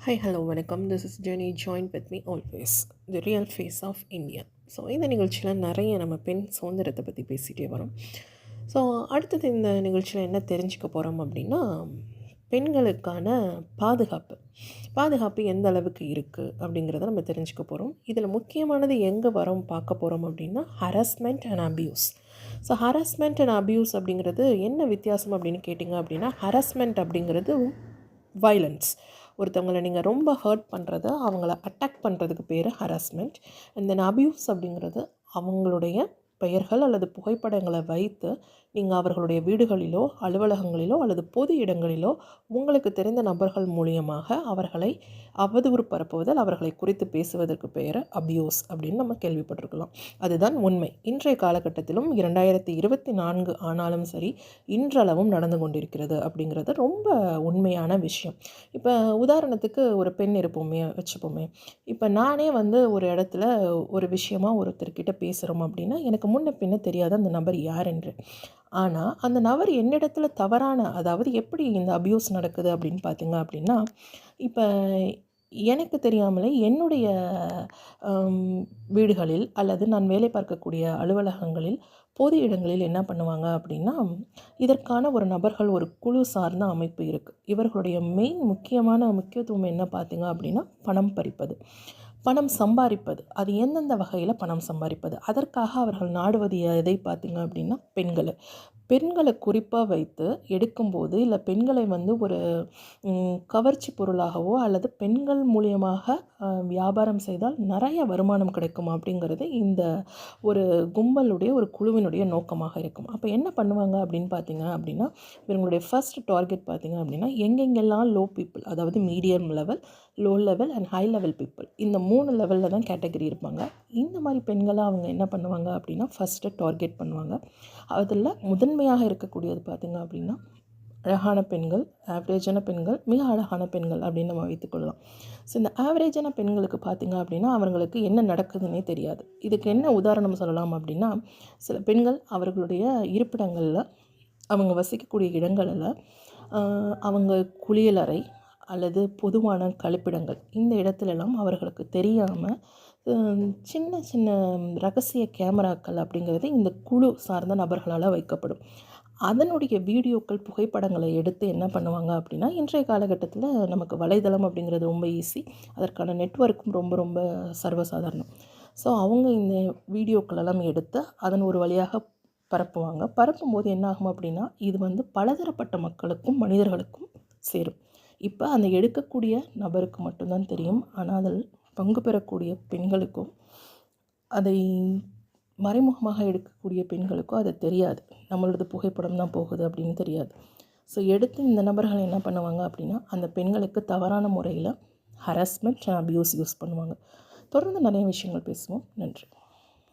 Hi hello வணக்கம். This is journey. Join with me always the real face of India. So இந்த நிகழ்ச்சியில் நிறைய நம்ம பெண் சுதந்திரத்தை பற்றி பேசிகிட்டே வரோம். ஸோ அடுத்தது இந்த நிகழ்ச்சியில் என்ன தெரிஞ்சுக்க போகிறோம் அப்படின்னா, பெண்களுக்கான பாதுகாப்பு பாதுகாப்பு எந்த அளவுக்கு இருக்குது அப்படிங்கிறத நம்ம தெரிஞ்சுக்க போகிறோம். இதில் முக்கியமானது எங்கே வரோம் பார்க்க போகிறோம் அப்படின்னா, harassment and abuse. So harassment and abuse அப்படிங்கிறது என்ன வித்தியாசம் அப்படின்னு கேட்டிங்க அப்படின்னா, ஹராஸ்மெண்ட் அப்படிங்கிறது வைலன்ஸ். ஒருத்தவங்களை நீங்கள் ரொம்ப ஹர்ட் பண்ணுறது, அவங்கள அட்டாக் பண்ணுறதுக்கு பேர் ஹராஸ்மெண்ட். அண்ட் தென் அப்யூஸ் அப்படிங்கிறது அவங்களுடைய பெயர்கள் அல்லது புகைப்படங்களை வைத்து நீங்கள் அவர்களுடைய வீடுகளிலோ அலுவலகங்களிலோ அல்லது பொது இடங்களிலோ உங்களுக்கு தெரிந்த நபர்கள் மூலியமாக அவர்களை அவதூறு பரப்புவதில் அவர்களை குறித்து பேசுவதற்கு பெயர் அபியூஸ் அப்படின்னு நம்ம கேள்விப்பட்டிருக்கலாம். அதுதான் உண்மை. இன்றைய காலகட்டத்திலும் 2024 ஆனாலும் சரி, இன்றளவும் நடந்து கொண்டிருக்கிறது அப்படிங்கிறது ரொம்ப உண்மையான விஷயம். இப்போ உதாரணத்துக்கு ஒரு பெண் வச்சுப்போமே. இப்போ நானே ஒரு இடத்துல ஒரு விஷயமா ஒருத்தர்கிட்ட பேசுகிறோம் அப்படின்னா, எனக்கு முன்ன பின்ன தெரியாத அந்த நபர் யார் என்று. ஆனால் அந்த நபர் என்னிடத்துல அதாவது எப்படி இந்த அபியூஸ் நடக்குது அப்படின்னு பார்த்தீங்க அப்படின்னா, இப்போ எனக்கு தெரியாமலே என்னுடைய வீடுகளில் அல்லது நான் வேலை பார்க்கக்கூடிய அலுவலகங்களில் பொது இடங்களில் என்ன பண்ணுவாங்க அப்படின்னா, இதற்கான ஒரு நபர்கள் ஒரு குழு சார்ந்த அமைப்பு இருக்குது. இவர்களுடைய முக்கியமான முக்கியத்துவம் என்ன பார்த்தீங்க அப்படின்னா, பணம் பறிப்பது, பணம் சம்பாதிப்பது. அது எந்தெந்த வகையில் பணம் சம்பாதிப்பது, அதற்காக அவர்கள் நாடுவது எதை பார்த்தீங்க அப்படின்னா, பெண்களை குறிப்பாக வைத்து எடுக்கும்போது, இல்லை பெண்களை ஒரு கவர்ச்சி பொருளாகவோ அல்லது பெண்கள் மூலியமாக வியாபாரம் செய்தால் நிறைய வருமானம் கிடைக்கும் அப்படிங்கிறது இந்த ஒரு கும்பலுடைய ஒரு குழுவினுடைய நோக்கமாக இருக்கும். அப்போ என்ன பண்ணுவாங்க அப்படின்னு பார்த்தீங்க அப்படின்னா, இவங்களுடைய ஃபர்ஸ்ட் டார்கெட் பார்த்தீங்க அப்படின்னா, எங்கெங்கெல்லாம் லோ பீப்புள், அதாவது medium level, low level and high level people, இந்த 3 லெவலில் தான் கேட்டகரி இருப்பாங்க. இந்த மாதிரி பெண்களை அவங்க என்ன பண்ணுவாங்க அப்படின்னா, ஃபஸ்ட்டு டார்கெட் பண்ணுவாங்க. அதில் முதன்மையாக இருக்கக்கூடியது பார்த்திங்க அப்படின்னா, அழகான பெண்கள், ஆவரேஜான பெண்கள், மிக அழகான பெண்கள் அப்படின்னு நம்ம வைத்துக்கொள்ளலாம். ஸோ இந்த ஆவரேஜான பெண்களுக்கு பார்த்திங்க அப்படின்னா, அவங்களுக்கு என்ன நடக்குதுன்னே தெரியாது. இதுக்கு என்ன உதாரணம் சொல்லலாம் அப்படின்னா, சில பெண்கள் அவர்களுடைய இருப்பிடங்களில், அவங்க வசிக்கக்கூடிய இடங்களில், அவங்க குளியலறை அல்லது பொதுவான கழிப்பிடங்கள், இந்த இடத்துலலாம் அவர்களுக்கு தெரியாமல் சின்ன சின்ன ரகசிய கேமராக்கள் அப்படிங்கிறது இந்த குழு சார்ந்த நபர்களால் வைக்கப்படும். அதனுடைய வீடியோக்கள், புகைப்படங்களை எடுத்து என்ன பண்ணுவாங்க அப்படின்னா, இன்றைய காலகட்டத்தில் நமக்கு வலைதளம் அப்படிங்கிறது ரொம்ப ஈஸி, அதற்கான நெட்வொர்க்கும் ரொம்ப ரொம்ப சர்வசாதாரணம். ஸோ அவங்க இந்த வீடியோக்களெல்லாம் எடுத்து அதன் ஒரு வழியாக பரப்புவாங்க. பரப்பும்போது என்ன ஆகும் அப்படின்னா, இது பலதரப்பட்ட மக்களுக்கும் மனிதர்களுக்கும் சேரும். இப்போ அந்த எடுக்கக்கூடிய நபருக்கு மட்டும்தான் தெரியும். ஆனால் அதில் பங்கு பெறக்கூடிய பெண்களுக்கும், அதை மறைமுகமாக எடுக்கக்கூடிய பெண்களுக்கும் அது தெரியாது. நம்மளோட புகைப்படம் தான் போகுது அப்படின்னு தெரியாது. ஸோ எடுத்து இந்த நபர்கள் என்ன பண்ணுவாங்க அப்படின்னா, அந்த பெண்களுக்கு தவறான முறையில் ஹராஸ்மெண்ட் அண்ட் அபியூஸ் யூஸ் பண்ணுவாங்க. தொடர்ந்து நிறைய விஷயங்கள் பேசுவோம். நன்றி.